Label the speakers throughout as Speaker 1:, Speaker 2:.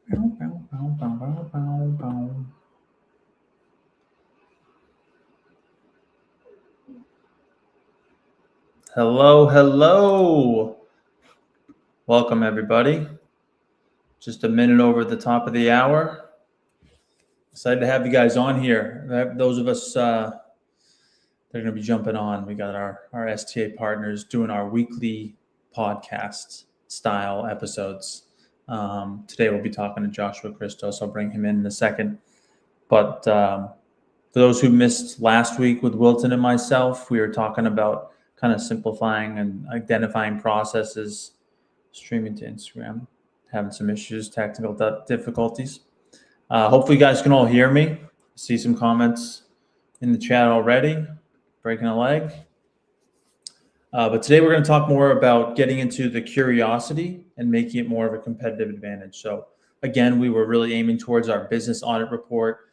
Speaker 1: Hello, hello. Welcome, everybody. Just a minute over the top of the hour. Excited to have you guys on here. Those of us that are going to be jumping on, we got our STA partners doing our weekly podcast style episodes. Today we'll be talking to Joshua Christos. I'll bring him in a second. But for those who missed last week with Wilton and myself, we were talking about kind of simplifying and identifying processes, streaming to Instagram, having some issues, technical difficulties. Hopefully you guys can all hear me. See some comments in the chat already, breaking a leg. But today we're going to talk more about getting into the curiosity and making it more of a competitive advantage. So again, we were really aiming towards our business audit report,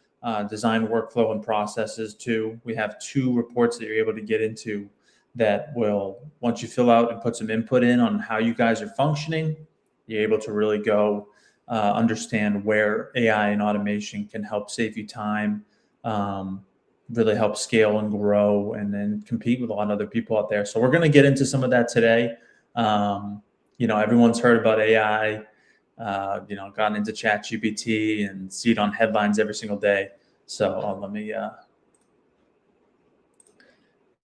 Speaker 1: design workflow and processes too. We have 2 reports that you're able to get into that will, once you fill out and put some input in on how you guys are functioning, you're able to really go understand where AI and automation can help save you time, really help scale and grow, and then compete with a lot of other people out there. So we're going to get into some of that today. Everyone's heard about AI, gotten into ChatGPT and see it on headlines every single day. So let me...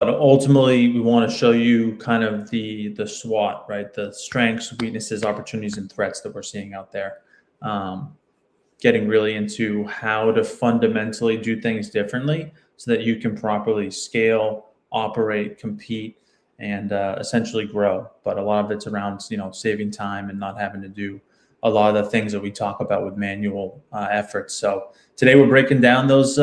Speaker 1: But ultimately, we want to show you kind of the SWOT, right? The strengths, weaknesses, opportunities, and threats that we're seeing out there. Getting really into how to fundamentally do things differently so that you can properly scale, operate, compete, and essentially grow. But a lot of it's around, saving time and not having to do a lot of the things that we talk about with manual efforts. So today we're breaking down those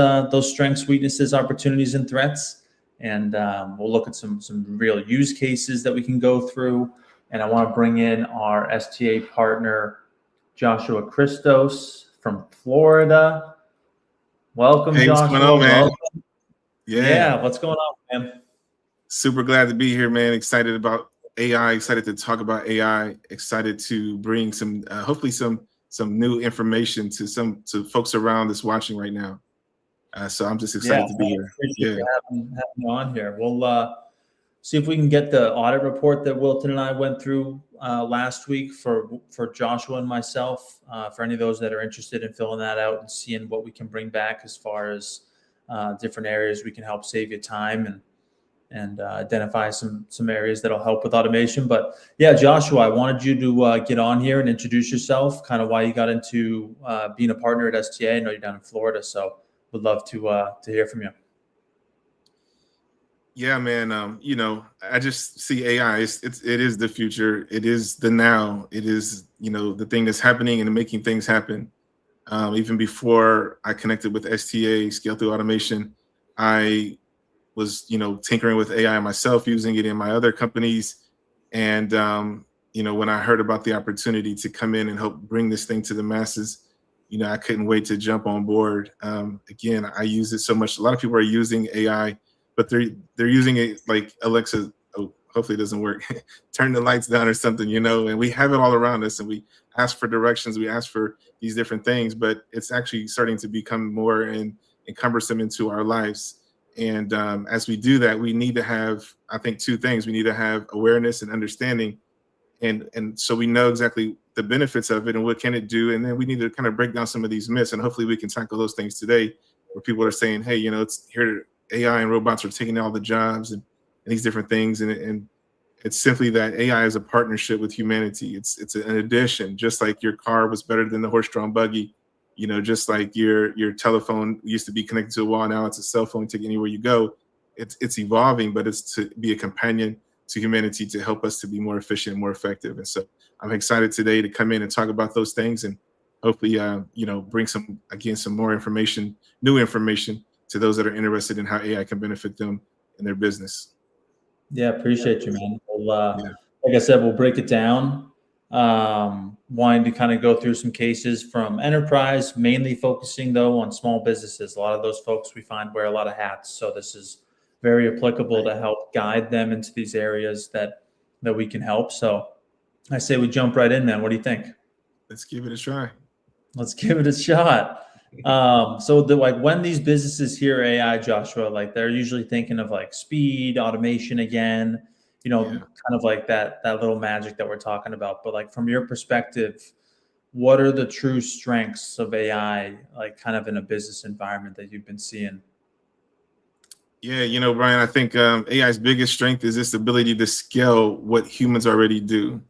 Speaker 1: strengths, weaknesses, opportunities, and threats. And we'll look at some real use cases that we can go through. And I want to bring in our STA partner, Joshua Christos from Florida. Welcome,
Speaker 2: hey,
Speaker 1: Joshua.
Speaker 2: What's going on, man?
Speaker 1: Welcome. Yeah, what's going on, man?
Speaker 2: Super glad to be here, man. Excited about AI, excited to talk about AI, excited to bring some, hopefully some new information to folks around that's watching right now. So I'm just excited to be here.
Speaker 1: Appreciate you having me on here. We'll see if we can get the audit report that Wilton and I went through last week for Joshua and myself. For any of those that are interested in filling that out and seeing what we can bring back as far as different areas we can help save you time and identify some areas that'll help with automation. But yeah, Joshua, I wanted you to get on here and introduce yourself, kind of why you got into being a partner at STA. I know you're down in Florida, so would love to hear from you.
Speaker 2: Yeah, man. I just see AI. It is the future. It is the now. It is, the thing that's happening and making things happen. Even before I connected with STA, Scale Through Automation, I was, tinkering with AI myself, using it in my other companies. And, when I heard about the opportunity to come in and help bring this thing to the masses, I couldn't wait to jump on board. Again, I use it so much. A lot of people are using AI, but they're using it like Alexa. Oh, hopefully it doesn't work. Turn the lights down or something, and we have it all around us and we ask for directions. We ask for these different things, but it's actually starting to become more cumbersome into our lives. And as we do that, we need to have, I think, 2 things. We need to have awareness and understanding. And so we know exactly the benefits of it and what can it do. And then we need to kind of break down some of these myths. And hopefully we can tackle those things today where people are saying, hey, it's here, AI and robots are taking all the jobs and these different things. And it's simply that AI is a partnership with humanity. It's an addition, just like your car was better than the horse-drawn buggy. Just like your telephone used to be connected to a wall, now it's a cell phone, take anywhere you go. It's evolving, but it's to be a companion to humanity to help us to be more efficient and more effective. And so I'm excited today to come in and talk about those things and hopefully, bring some more information, new information to those that are interested in how AI can benefit them in their business.
Speaker 1: Yeah, appreciate you, man. Like I said, we'll break it down. Wanting to kind of go through some cases from enterprise, mainly focusing though on small businesses. A lot of those folks we find wear a lot of hats. So this is very applicable to help guide them into these areas that we can help. So I say we jump right in, man. What do you think?
Speaker 2: Let's give it a try.
Speaker 1: Let's give it a shot. So like when these businesses hear AI, Joshua, like they're usually thinking of like speed, automation again,
Speaker 2: Yeah.
Speaker 1: kind of like that little magic that we're talking about. But like from your perspective, what are the true strengths of AI, like kind of in a business environment that you've been seeing?
Speaker 2: Yeah, Brian, I think AI's biggest strength is its ability to scale what humans already do.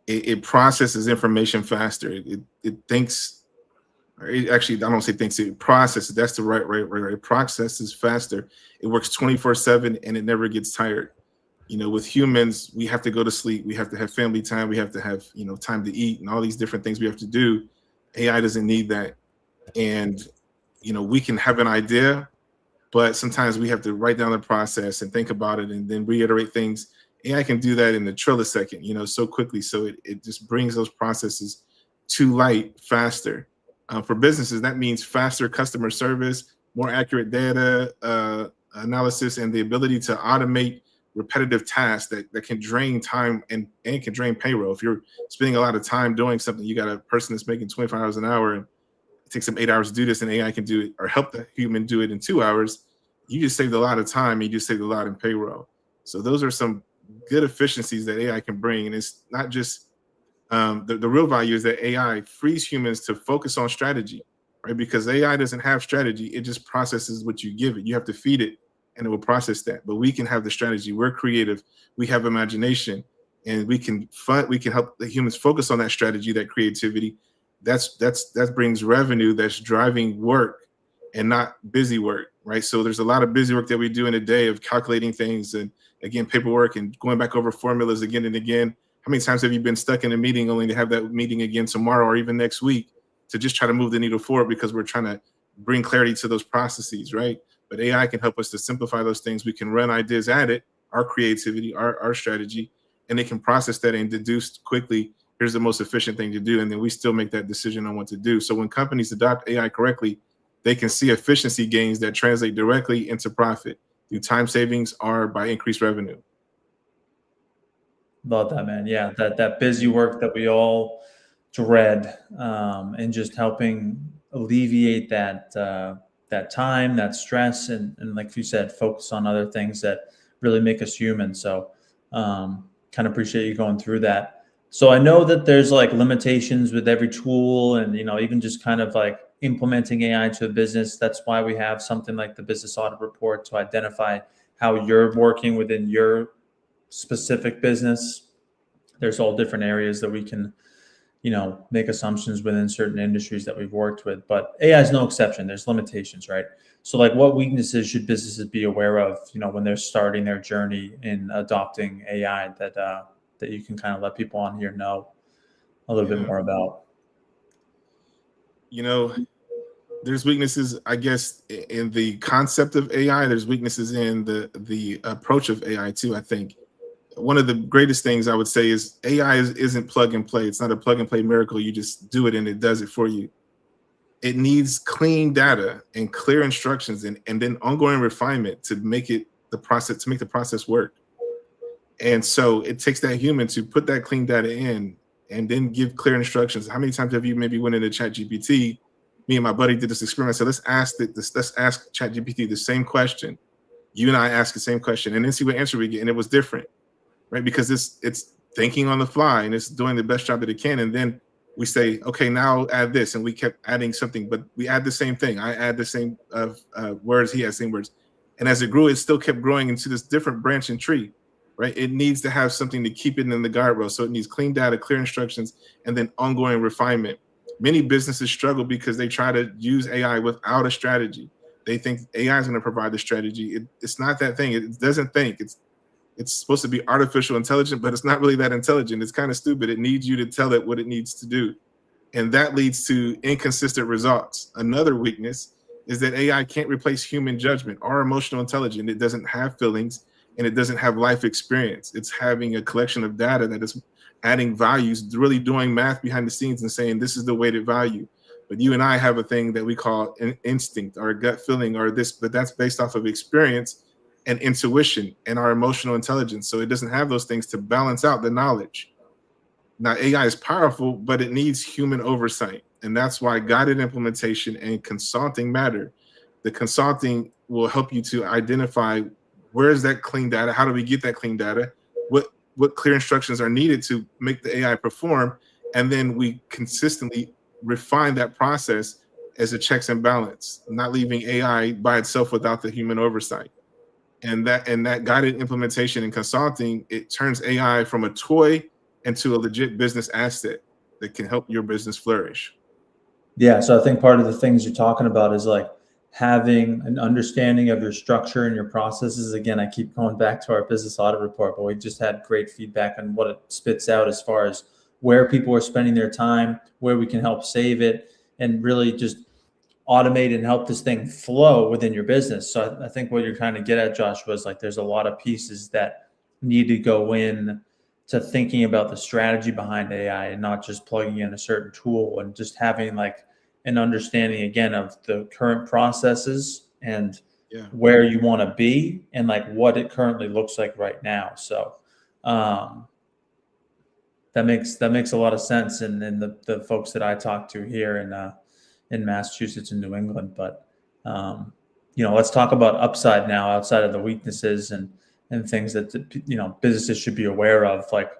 Speaker 2: It processes information faster. It thinks, or actually, I don't say thinks, it processes. That's the right. It processes faster. It works 24/7 and it never gets tired. With humans, we have to go to sleep. We have to have family time. We have to have, time to eat and all these different things we have to do. AI doesn't need that. And, we can have an idea, but sometimes we have to write down the process and think about it and then reiterate things. AI can do that in a trillisecond, so quickly. So it just brings those processes to light faster. For businesses, that means faster customer service, more accurate data analysis, and the ability to automate repetitive tasks that can drain time and can drain payroll. If you're spending a lot of time doing something, you got a person that's making 25 hours an hour and it takes them 8 hours to do this, and AI can do it or help the human do it in 2 hours. You just saved a lot of time. You just saved a lot in payroll. So those are some good efficiencies that AI can bring. And it's not just the real value is that AI frees humans to focus on strategy, right? Because AI doesn't have strategy. It just processes what you give it. You have to feed it and it will process that. But we can have the strategy. We're creative. We have imagination, and we can help the humans focus on that strategy, that creativity. That brings revenue, that's driving work and not busy work, right? So there's a lot of busy work that we do in a day of calculating things and, again, paperwork and going back over formulas again and again. How many times have you been stuck in a meeting only to have that meeting again tomorrow or even next week to just try to move the needle forward because we're trying to bring clarity to those processes, right? But AI can help us to simplify those things. We can run ideas at it, our creativity, our strategy, and it can process that and deduce quickly, here's the most efficient thing to do. And then we still make that decision on what to do. So when companies adopt AI correctly, they can see efficiency gains that translate directly into profit through time savings or by increased revenue.
Speaker 1: Love that, man. Yeah, that busy work that we all dread, and just helping alleviate that time, that stress, and like you said, focus on other things that really make us human. So, kind of appreciate you going through that. So I know that there's like limitations with every tool, and even just kind of like implementing AI to a business. That's why we have something like the business audit report to identify how you're working within your specific business. There's all different areas that we can, make assumptions within certain industries that we've worked with, but AI is no exception. There's limitations, right? So like what weaknesses should businesses be aware of, when they're starting their journey in adopting AI that you can kind of let people on here know a little bit more about?
Speaker 2: There's weaknesses, I guess, in the concept of AI. There's weaknesses in the approach of AI too, I think. One of the greatest things I would say is AI isn't plug and play. It's not a plug and play miracle. You just do it and it does it for you. It needs clean data and clear instructions and then ongoing refinement to make the process work. And so it takes that human to put that clean data in and then give clear instructions. How many times have you maybe went into ChatGPT? Me and my buddy did this experiment. So let's ask ChatGPT the same question. You and I ask the same question and then see what answer we get. And it was different, right? Because it's thinking on the fly and it's doing the best job that it can. And then we say, okay, now add this. And we kept adding something, but we add the same thing. I add the same words. He has same words. And as it grew, it still kept growing into this different branching tree, right? It needs to have something to keep it in the guardrail. So it needs clean data, clear instructions, and then ongoing refinement. Many businesses struggle because they try to use AI without a strategy. They think AI is going to provide the strategy. It's not that thing. It doesn't think. It's supposed to be artificial intelligent, but it's not really that intelligent. It's kind of stupid. It needs you to tell it what it needs to do. And that leads to inconsistent results. Another weakness is that AI can't replace human judgment or emotional intelligence. It doesn't have feelings and it doesn't have life experience. It's having a collection of data that is adding values, really doing math behind the scenes and saying, this is the weighted value. But you and I have a thing that we call an instinct or a gut feeling or this, but that's based off of experience and intuition and our emotional intelligence. So it doesn't have those things to balance out the knowledge. Now, AI is powerful, but it needs human oversight. And that's why guided implementation and consulting matter. The consulting will help you to identify where is that clean data? How do we get that clean data? What clear instructions are needed to make the AI perform? And then we consistently refine that process as a checks and balance, not leaving AI by itself without the human oversight. And that guided implementation and consulting, it turns AI from a toy into a legit business asset that can help your business flourish.
Speaker 1: Yeah. So I think part of the things you're talking about is like having an understanding of your structure and your processes. Again, I keep going back to our business audit report, but we just had great feedback on what it spits out as far as where people are spending their time, where we can help save it, and really just automate and help this thing flow within your business. So I think what you're trying to get at, Joshua, is like there's a lot of pieces that need to go in to thinking about the strategy behind AI and not just plugging in a certain tool, and just having like an understanding again of the current processes and where you want to be and like what it currently looks like right now. So that makes a lot of sense. And the folks that I talk to here in Massachusetts and New England. But let's talk about upside now, outside of the weaknesses and things that businesses should be aware of. Like,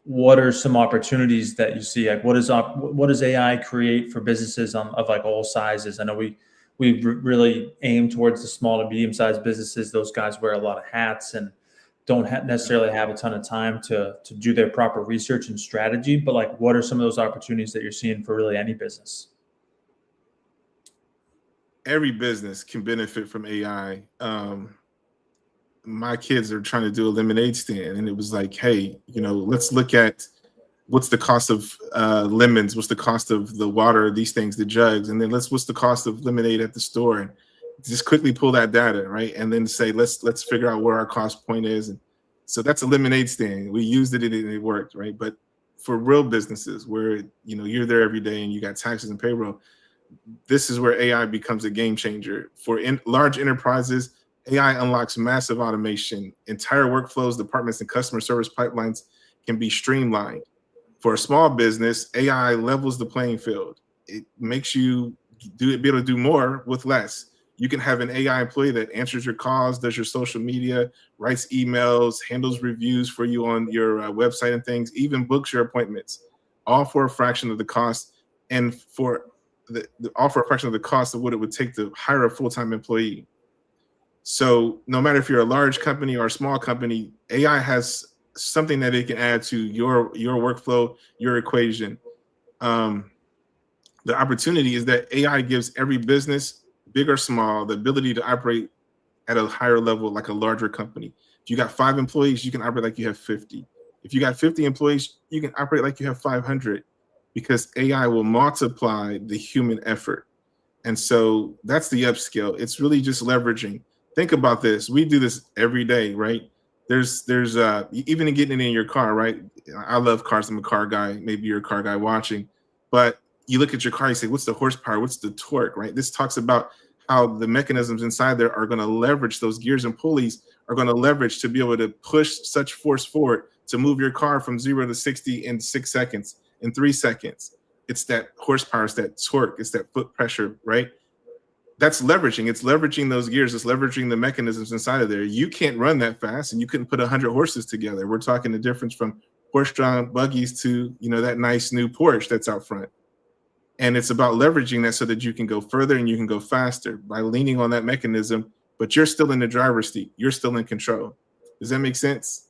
Speaker 1: what are some opportunities that you see? Like, what does AI create for businesses of like all sizes? I know we really aim towards the small to medium sized businesses. Those guys wear a lot of hats and don't necessarily have a ton of time to do their proper research and strategy. But like, what are some of those opportunities that you're seeing for really any business?
Speaker 2: Every business can benefit from AI. My kids are trying to do a lemonade stand, and it was like, hey, let's look at what's the cost of lemons, what's the cost of the water, these things, the jugs, and then what's the cost of lemonade at the store, and just quickly pull that data, right? And then say, let's figure out where our cost point is. And so that's a lemonade stand. We used it and it worked, right? But for real businesses where you're there every day and you got taxes and payroll, this is where AI becomes a game changer. For large enterprises, AI unlocks massive automation. Entire workflows, departments, and customer service pipelines can be streamlined. For a small business, AI levels the playing field. It makes you be able to do more with less. You can have an AI employee that answers your calls, does your social media, writes emails, handles reviews for you on your website and things, even books your appointments, all for a fraction of the cost, and for all for a fraction of the cost of what it would take to hire a full-time employee. So no matter if you're a large company or a small company, AI has something that it can add to your workflow, your equation. The opportunity is that AI gives every business, big or small, the ability to operate at a higher level, like a larger company. If you got 5 employees, you can operate like you have 50. If you got 50 employees, you can operate like you have 500, because AI will multiply the human effort. And so that's the upskill. It's really just leveraging. Think about this. We do this every day, right? There's even in getting it in your car, right? I love cars. I'm a car guy. Maybe you're a car guy watching, but you look at your car, you say, what's the horsepower? What's the torque, right? This talks about how the mechanisms inside there are going to leverage, those gears and pulleys are going to leverage to be able to push such force forward to move your car from 0 to 60 in 6 seconds, in 3 seconds. It's that horsepower, it's that torque, it's that foot pressure, right? That's leveraging. It's leveraging those gears. It's leveraging the mechanisms inside of there. You can't run that fast, and you couldn't put 100 horses together. We're talking the difference from horse-drawn buggies to that nice new Porsche that's out front. And it's about leveraging that so that you can go further and you can go faster by leaning on that mechanism, but you're still in the driver's seat. You're still in control. Does that make sense?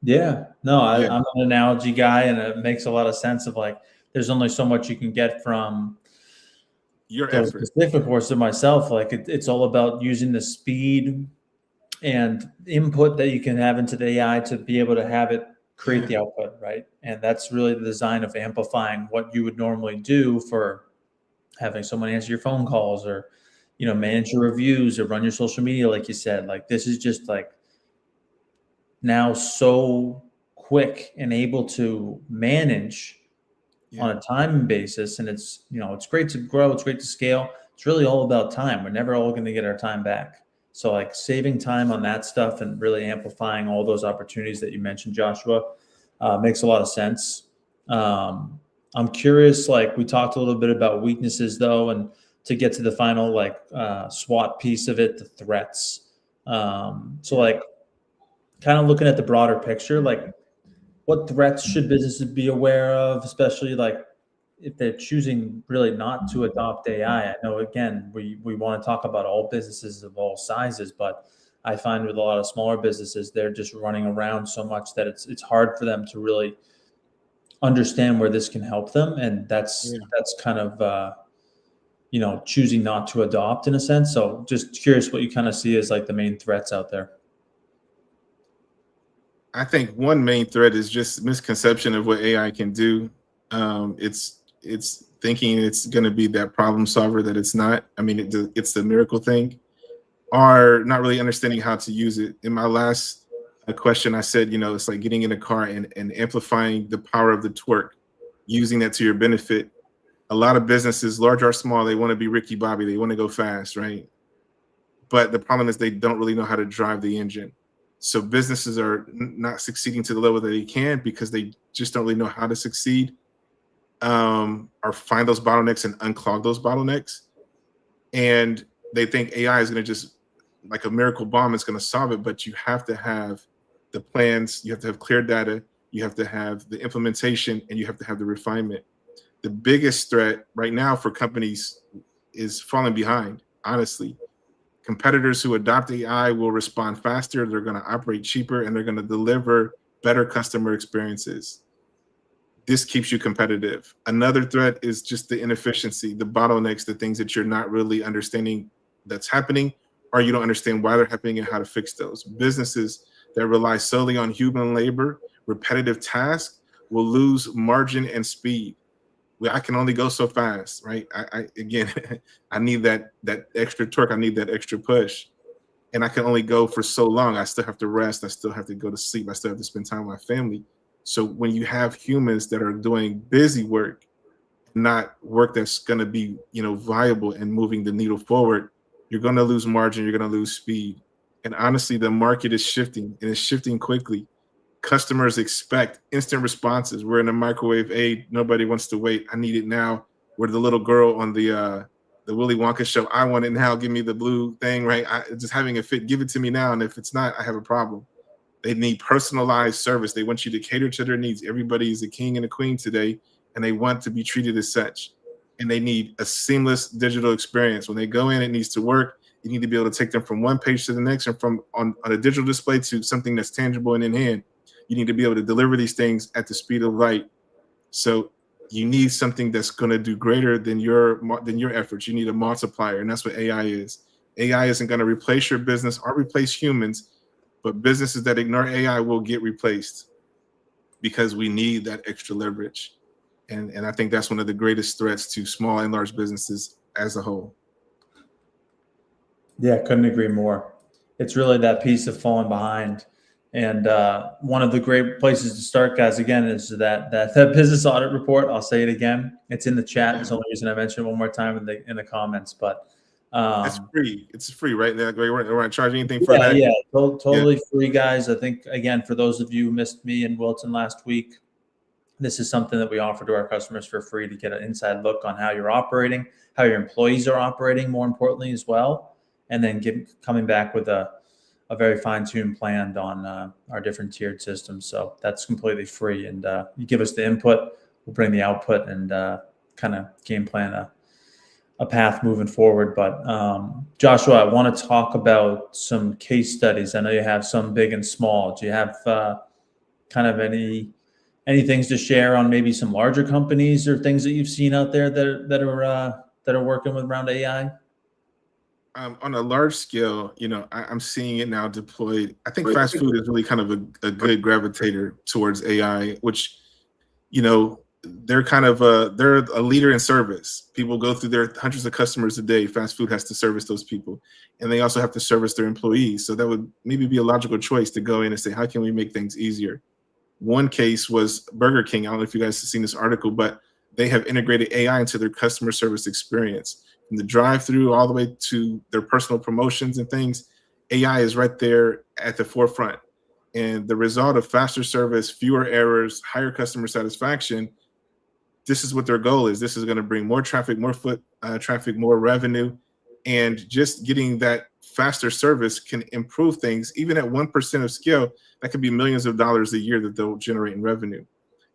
Speaker 1: Yeah, no, I'm an analogy guy, and it makes a lot of sense of like, there's only so much you can get from
Speaker 2: your
Speaker 1: those
Speaker 2: effort.
Speaker 1: specific horse of myself. Like it's all about using the speed and input that you can have into the AI to be able to have it create the output, right? And that's really the design of amplifying what you would normally do for having someone answer your phone calls or, manage your reviews or run your social media, like you said. Like, this is just like now so quick and able to manage on a time basis. And it's, it's great to grow. It's great to scale. It's really all about time. We're never all going to get our time back. So like saving time on that stuff and really amplifying all those opportunities that you mentioned, Joshua, makes a lot of sense. I'm curious, like we talked a little bit about weaknesses though, and to get to the final like SWOT piece of it, the threats. So like kind of looking at the broader picture, like what threats should businesses be aware of, especially like if they're choosing really not to adopt AI? I know again, we want to talk about all businesses of all sizes, but I find with a lot of smaller businesses, they're just running around so much that it's hard for them to really understand where this can help them, and
Speaker 2: Yeah.
Speaker 1: that's kind of choosing not to adopt in a sense. So just curious what you kind of see as like the main threats out there.
Speaker 2: I think one main threat is just misconception of what AI can do. It's thinking it's going to be that problem solver that it's not. I mean, it's the miracle thing, or not really understanding how to use it. In my last question, I said, it's like getting in a car and amplifying the power of the torque, using that to your benefit. A lot of businesses, large or small, they want to be Ricky Bobby. They want to go fast, right? But the problem is they don't really know how to drive the engine. So businesses are not succeeding to the level that they can because they just don't really know how to succeed, or find those bottlenecks and unclog those bottlenecks. And they think AI is going to just, like a miracle bomb, is going to solve it. But you have to have the plans, you have to have clear data, you have to have the implementation, and you have to have the refinement. The biggest threat right now for companies is falling behind, honestly. Competitors who adopt AI will respond faster, they're going to operate cheaper, and they're going to deliver better customer experiences. This keeps you competitive. Another threat is just the inefficiency, the bottlenecks, the things that you're not really understanding that's happening, or you don't understand why they're happening and how to fix those. Businesses that rely solely on human labor, repetitive tasks, will lose margin and speed. I can only go so fast, right? I again, I need that extra torque. I need that extra push, and I can only go for so long. I still have to rest. I still have to go to sleep. I still have to spend time with my family. So when you have humans that are doing busy work, not work that's going to be viable and moving the needle forward, you're going to lose margin. You're going to lose speed. And honestly, the market is shifting, and it's shifting quickly. Customers expect instant responses. We're in a microwave age. Nobody wants to wait. I need it now. We're the little girl on the Willy Wonka show. I want it now. Give me the blue thing, right? Just having it fit. Give it to me now. And if it's not, I have a problem. They need personalized service. They want you to cater to their needs. Everybody is a king and a queen today, and they want to be treated as such. And they need a seamless digital experience. When they go in, it needs to work. You need to be able to take them from one page to the next, and from on a digital display to something that's tangible and in hand. You need to be able to deliver these things at the speed of light. So you need something that's going to do greater than your efforts. You need a multiplier, and that's what AI is. AI isn't going to replace your business or replace humans, but businesses that ignore AI will get replaced because we need that extra leverage. And I think that's one of the greatest threats to small and large businesses as a whole.
Speaker 1: Yeah, couldn't agree more. It's really that piece of falling behind. And one of the great places to start, guys, again, is that business audit report. I'll say it again. It's in the chat. It's the only reason I mentioned it one more time in the comments. But
Speaker 2: That's free. It's free, right? We're not charging anything for
Speaker 1: yeah,
Speaker 2: that.
Speaker 1: yeah, totally free, guys. I think again, for those of you who missed me in Wilton last week, this is something that we offer to our customers for free to get an inside look on how you're operating, how your employees are operating, more importantly as well, and then coming back with a very fine-tuned plan on our different tiered systems. So that's completely free. And you give us the input, we'll bring the output and kind of game plan a path moving forward. But Joshua, I want to talk about some case studies. I know you have some big and small. Do you have kind of any things to share on maybe some larger companies or things that you've seen out there that are working with around AI?
Speaker 2: On a large scale, I'm seeing it now deployed. I think fast food is really kind of a good gravitator towards AI, which, they're kind of they're a leader in service. People go through their hundreds of customers a day. Fast food has to service those people, and they also have to service their employees. So that would maybe be a logical choice to go in and say, how can we make things easier? One case was Burger King. I don't know if you guys have seen this article, but they have integrated AI into their customer service experience. From the drive-through all the way to their personal promotions and things, AI is right there at the forefront. And the result of faster service, fewer errors, higher customer satisfaction this is what their goal is. This is going to bring more traffic, more foot traffic, more revenue, and just getting that faster service can improve things. Even at 1% of scale, that could be millions of dollars a year that they'll generate in revenue.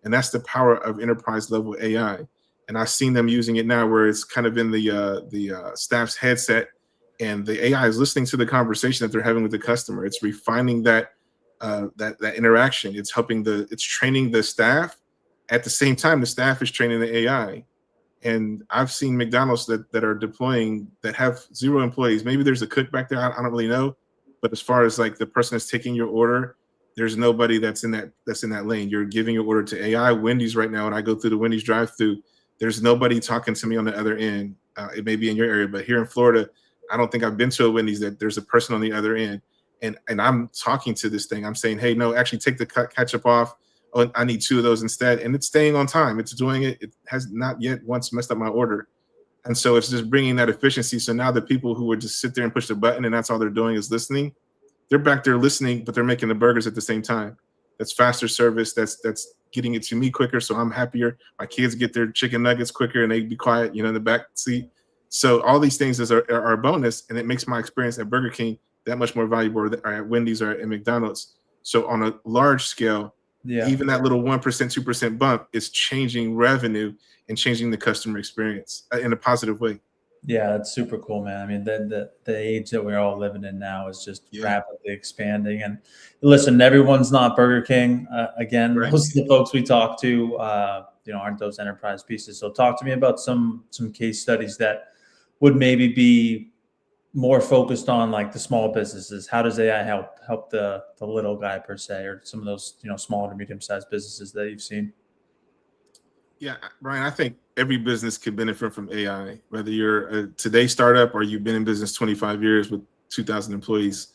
Speaker 2: And that's the power of enterprise level AI. And I've seen them using it now, where it's kind of in the staff's headset, and the AI is listening to the conversation that they're having with the customer. It's refining that that interaction. It's helping it's training the staff. At the same time, the staff is training the AI. And I've seen McDonald's that are deploying that have 0 employees. Maybe there's a cook back there. I don't really know. But as far as like the person that's taking your order, there's nobody that's in that lane. You're giving your order to AI. Wendy's right now, when I go through the Wendy's drive-through, there's nobody talking to me on the other end. It may be in your area, but here in Florida, I don't think I've been to a Wendy's that there's a person on the other end. And I'm talking to this thing. I'm saying, hey, no, actually take the ketchup off. Oh, I need 2 of those instead. And it's staying on time. It's doing it. It has not yet once messed up my order. And so it's just bringing that efficiency. So now the people who would just sit there and push the button and that's all they're doing is listening, they're back there listening, but they're making the burgers at the same time. That's faster service. That's getting it to me quicker. So I'm happier. My kids get their chicken nuggets quicker and they be quiet, in the back seat. So all these things are a bonus, and it makes my experience at Burger King that much more valuable, or at Wendy's or at McDonald's. So on a large scale, even that little 1%, 2% bump is changing revenue and changing the customer experience in a positive way.
Speaker 1: Yeah, that's super cool, man. I mean, the age that we're all living in now is just rapidly expanding. And listen, everyone's not Burger King. Again,
Speaker 2: Right.
Speaker 1: Most of the folks we talk to, aren't those enterprise pieces. So talk to me about some case studies that would maybe be more focused on like the small businesses. How does AI help the little guy per se, or some of those small to medium sized businesses that you've seen?
Speaker 2: Yeah, Brian, I think every business can benefit from AI, whether you're a today startup or you've been in business 25 years with 2,000 employees.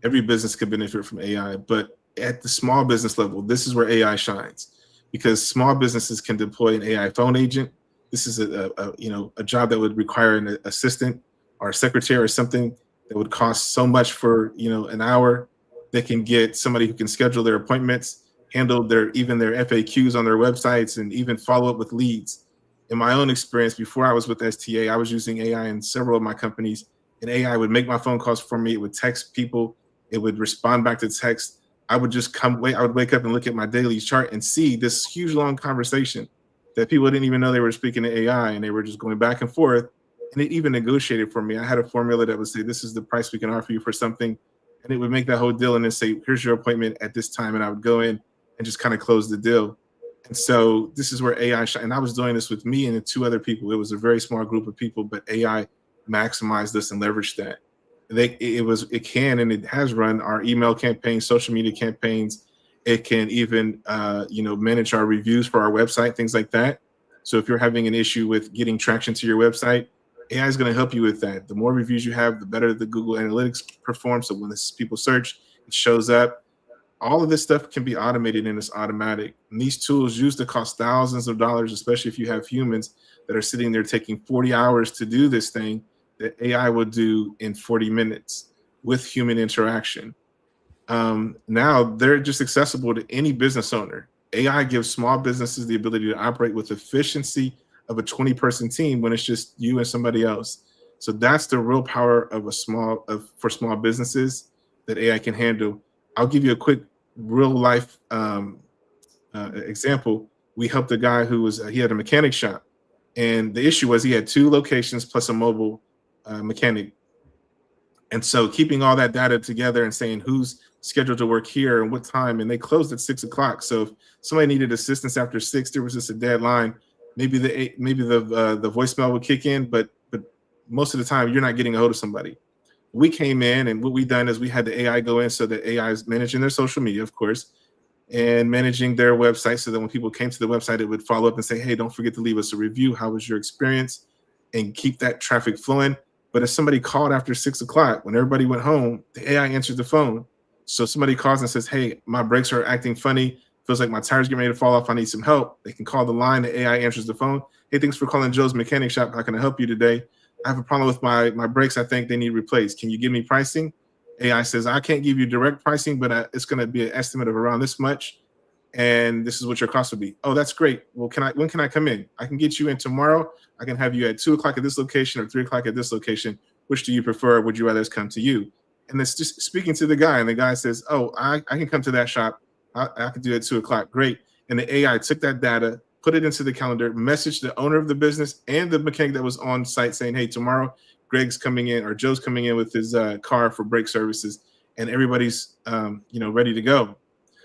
Speaker 2: Every business can benefit from AI, but at the small business level, this is where AI shines, because small businesses can deploy an AI phone agent. This is a job that would require an assistant or a secretary or something that would cost so much for an hour. They can get somebody who can schedule their appointments, handle their FAQs on their websites, and even follow up with leads. In my own experience, before I was with STA, I was using AI in several of my companies, and AI would make my phone calls for me. It would text people. It would respond back to text. I would just I would wake up and look at my daily chart and see this huge long conversation that people didn't even know they were speaking to AI, and they were just going back and forth. And it even negotiated for me. I had a formula that would say, this is the price we can offer you for something. And it would make that whole deal and then say, here's your appointment at this time. And I would go in and just kind of close the deal. And so this is where AI and I was doing this with me and 2 other people. It was a very small group of people, but AI maximized this and leveraged that. It can and it has run our email campaigns, social media campaigns. It can even manage our reviews for our website, things like that. So if you're having an issue with getting traction to your website, AI is going to help you with that. The more reviews you have, the better the Google Analytics performs. So when people search, it shows up. All of this stuff can be automated and it's automatic. And these tools used to cost thousands of dollars, especially if you have humans that are sitting there taking 40 hours to do this thing that AI will do in 40 minutes with human interaction. Now they're just accessible to any business owner. AI gives small businesses the ability to operate with efficiency of a 20-person team when it's just you and somebody else. So that's the real power of for small businesses that AI can handle. I'll give you a quick real life example. We helped a guy he had a mechanic shop, and the issue was he had 2 locations plus a mobile mechanic. And so keeping all that data together and saying who's scheduled to work here and what time, and they closed at 6 o'clock. So if somebody needed assistance after 6, there was just a deadline. Maybe the voicemail would kick in, but most of the time you're not getting a hold of somebody. We came in, and what we done is we had the AI go in, so that AI is managing their social media, of course, and managing their website, so that when people came to the website, it would follow up and say, hey, don't forget to leave us a review. How was your experience? And keep that traffic flowing. But if somebody called after 6 o'clock, when everybody went home, the AI answered the phone. So somebody calls and says, hey, my brakes are acting funny. Feels like my tires getting ready to fall off. I need some help. They can call the line. The AI answers the phone. Hey, thanks for calling Joe's Mechanic Shop. How can I help you today? I have a problem with my brakes. I think they need replaced. Can you give me pricing? AI says, I can't give you direct pricing, but it's going to be an estimate of around this much. and this is what your cost would be. Oh, that's great. Well, when can I come in? I can get you in tomorrow. I can have you at 2 o'clock at this location or 3 o'clock at this location. Which do you prefer? Would you rather us come to you? And it's just speaking to the guy, and the guy says, oh, I can come to that shop. I can do it at 2 o'clock. Great. And the AI took that data, put it into the calendar, messaged the owner of the business and the mechanic that was on site saying, hey, tomorrow Greg's coming in or Joe's coming in with his car for brake services, and everybody's ready to go.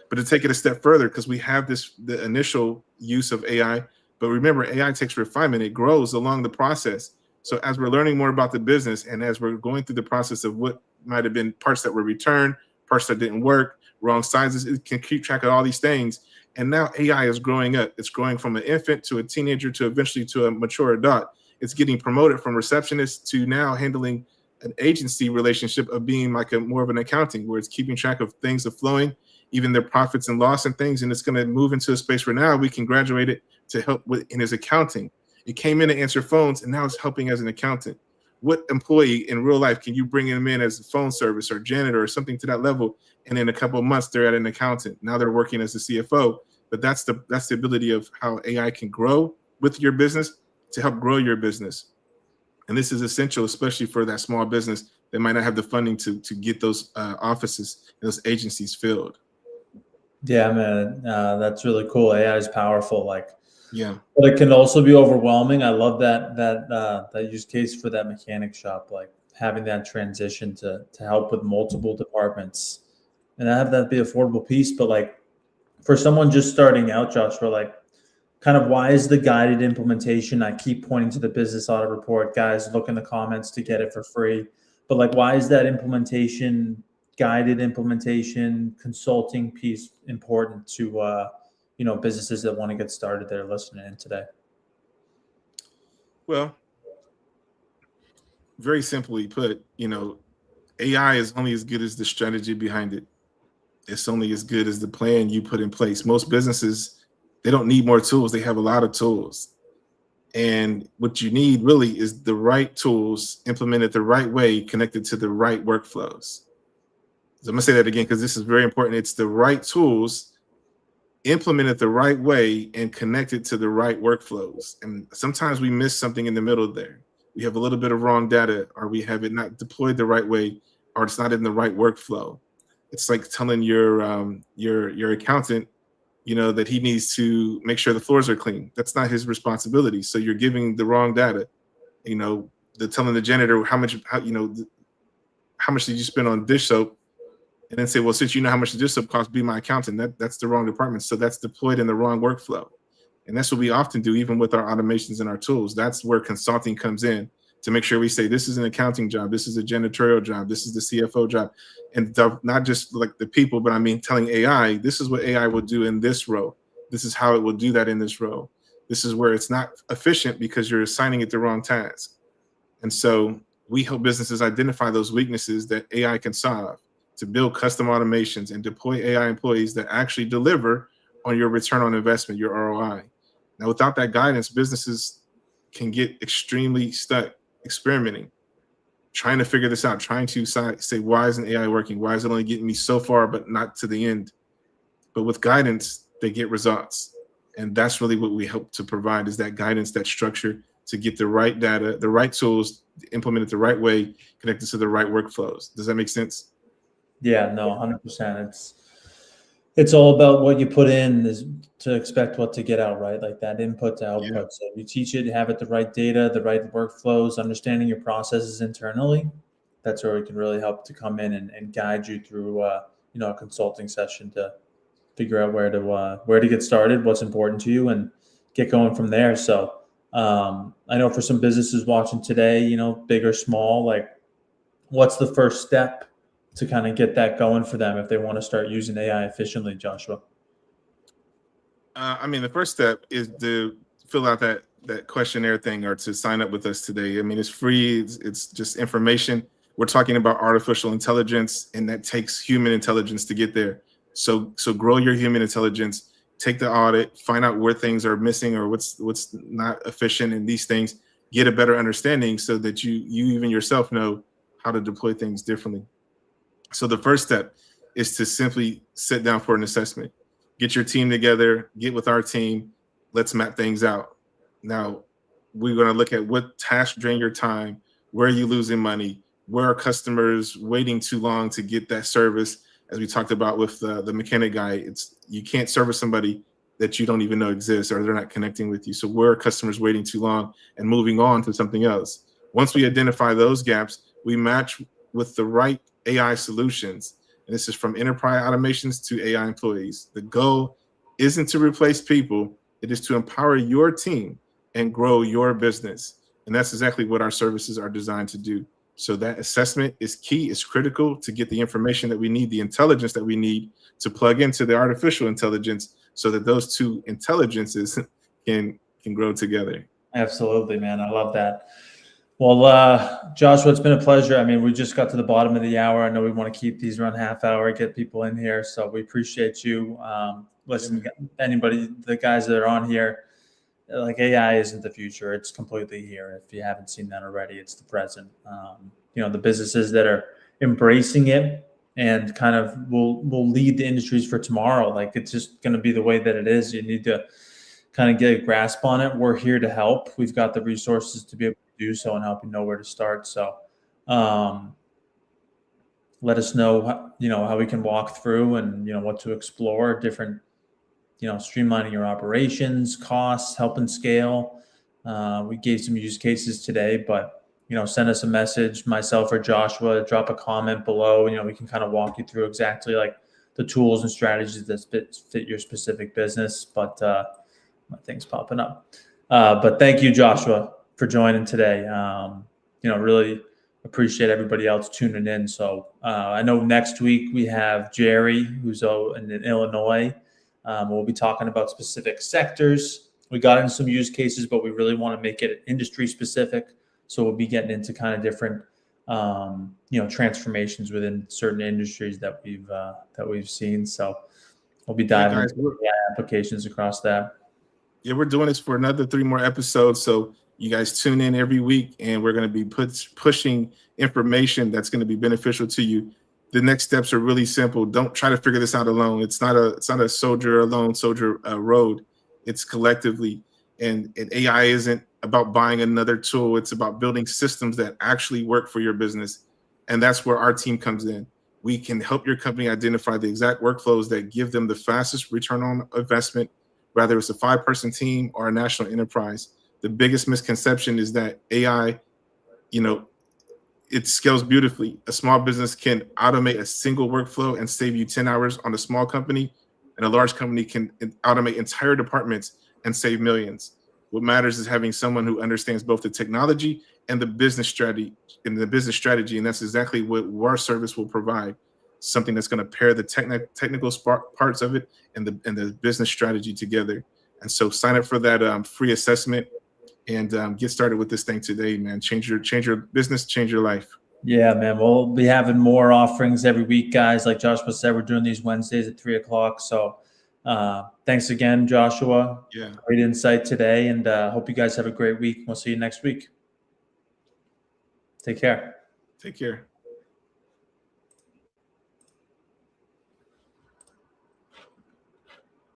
Speaker 2: But to take it a step further, because we have the initial use of AI, but remember, AI takes refinement. It grows along the process. So as we're learning more about the business and as we're going through the process of what might have been parts that were returned, parts that didn't work, wrong sizes, it can keep track of all these things. And now AI is growing up. It's growing from an infant to a teenager to eventually to a mature adult. It's getting promoted from receptionist to now handling an agency relationship of being like more of an accounting, where it's keeping track of things of flowing, even their profits and loss and things. And it's going to move into a space where now we can graduate it to help in his accounting. It came in to answer phones, and now it's helping as an accountant. What employee in real life can you bring them in as a phone service or janitor or something to that level? And in a couple of months, they're at an accountant. Now they're working as a CFO. But that's the ability of how AI can grow with your business to help grow your business. And this is essential, especially for that small business that might not have the funding to get those offices and those agencies filled.
Speaker 1: Yeah, man, that's really cool. AI is powerful.
Speaker 2: Yeah,
Speaker 1: but it can also be overwhelming. I love that use case for that mechanic shop, like having that transition to help with multiple departments, and have that be affordable piece. But like for someone just starting out, Joshua, like kind of why is the guided implementation? I keep pointing to the business audit report, guys. Look in the comments to get it for free. But like, why is that guided implementation, consulting piece important to businesses that want to get started that are listening in today?
Speaker 2: Well, very simply put, AI is only as good as the strategy behind it. It's only as good as the plan you put in place. Most businesses, they don't need more tools. They have a lot of tools. And what you need really is the right tools implemented the right way, connected to the right workflows. So I'm going to say that again, because this is very important. It's the right tools implemented the right way and connected to the right workflows. And sometimes we miss something in the middle there. We have a little bit of wrong data, or we have it not deployed the right way, or it's not in the right workflow. It's like telling your accountant, that he needs to make sure the floors are clean. That's not his responsibility. So you're giving the wrong data. Telling the janitor how much did you spend on dish soap, and then say, well, since you know how much the dish soap costs, be my accountant. That's the wrong department. So that's deployed in the wrong workflow. And that's what we often do, even with our automations and our tools. That's where consulting comes in, to make sure we say, this is an accounting job, this is a janitorial job, this is the CFO job. And not just like the people, but I mean, telling AI, this is what AI will do in this row. This is how it will do that in this row. This is where it's not efficient because you're assigning it the wrong task. And so we help businesses identify those weaknesses that AI can solve, to build custom automations and deploy AI employees that actually deliver on your return on investment, your ROI. Now, without that guidance, businesses can get extremely stuck experimenting, trying to figure this out, trying to say, why isn't AI working? Why is it only getting me so far, but not to the end? But with guidance, they get results. And that's really what we hope to provide, is that guidance, that structure to get the right data, the right tools, implemented the right way, connected to the right workflows. Does that make sense?
Speaker 1: Yeah, no, 100%. It's all about what you put in is to expect what to get out, right? Like that input to output.
Speaker 2: Yeah.
Speaker 1: So you teach it, have it the right data, the right workflows, understanding your processes internally. That's where we can really help to come in and guide you through, a consulting session to figure out where to get started, what's important to you, and get going from there. So I know for some businesses watching today, big or small, like what's the first step to kind of get that going for them if they want to start using AI efficiently, Joshua?
Speaker 2: The first step is to fill out that questionnaire thing, or to sign up with us today. It's free. It's just information. We're talking about artificial intelligence, and that takes human intelligence to get there. So grow your human intelligence, take the audit, find out where things are missing or what's not efficient in these things, get a better understanding so that you even yourself know how to deploy things differently. So the first step is to simply sit down for an assessment. get your team together, get with our team, let's map things out. Now, we're going to look at what tasks drain your time, where are you losing money, where are customers waiting too long to get that service. As we talked about with the mechanic guy, you can't service somebody that you don't even know exists or they're not connecting with you. So where are customers waiting too long and moving on to something else? Once we identify those gaps, we match with the right AI solutions. And this is from enterprise automations to AI employees. The goal isn't to replace people, it is to empower your team and grow your business. And that's exactly what our services are designed to do. So that assessment is key, it's critical to get the information that we need, the intelligence that we need to plug into the artificial intelligence so that those two intelligences can grow together.
Speaker 1: Absolutely, man. I love that. Well, Joshua, it's been a pleasure. I mean, we just got to the bottom of the hour. I know we want to keep these around half hour, get people in here. So we appreciate you. Listen, anybody, the guys that are on here, like AI isn't the future. It's completely here. If you haven't seen that already, it's the present. The businesses that are embracing it and kind of will lead the industries for tomorrow. Like it's just going to be the way that it is. You need to kind of get a grasp on it. We're here to help. We've got the resources to be able to do so and help you know where to start. So let us know, how we can walk through and, what to explore, different, streamlining your operations, costs, helping scale. We gave some use cases today, but, send us a message, myself or Joshua, drop a comment below. We can kind of walk you through exactly like the tools and strategies that fit your specific business. But my thing's popping up. But thank you, Joshua, for joining today. Really appreciate everybody else tuning in. So I know next week we have Jerry, who's in Illinois. We'll be talking about specific sectors. We got into some use cases, but we really want to make it industry specific. So we'll be getting into kind of different, transformations within certain industries that we've seen. So we'll be diving into applications across that.
Speaker 2: Yeah, we're doing this for another 3 more episodes. So you guys tune in every week, and we're going to be pushing information that's going to be beneficial to you. The next steps are really simple. Don't try to figure this out alone. It's not a soldier road. It's collectively. And AI isn't about buying another tool. It's about building systems that actually work for your business. And that's where our team comes in. We can help your company identify the exact workflows that give them the fastest return on investment, whether it's a 5-person team or a national enterprise. The biggest misconception is that AI, it scales beautifully. A small business can automate a single workflow and save you 10 hours on a small company, and a large company can automate entire departments and save millions. What matters is having someone who understands both the technology and the business strategy, and that's exactly what our service will provide. Something that's going to pair the technical parts of it and the business strategy together. And so sign up for that free assessment and get started with this thing today, man. Change your business, change your life.
Speaker 1: Yeah, man. We'll be having more offerings every week, guys. Like Joshua said, we're doing these Wednesdays at 3:00. So thanks again, Joshua.
Speaker 2: Yeah.
Speaker 1: Great insight today. And hope you guys have a great week. We'll see you next week. Take care.
Speaker 2: Take care.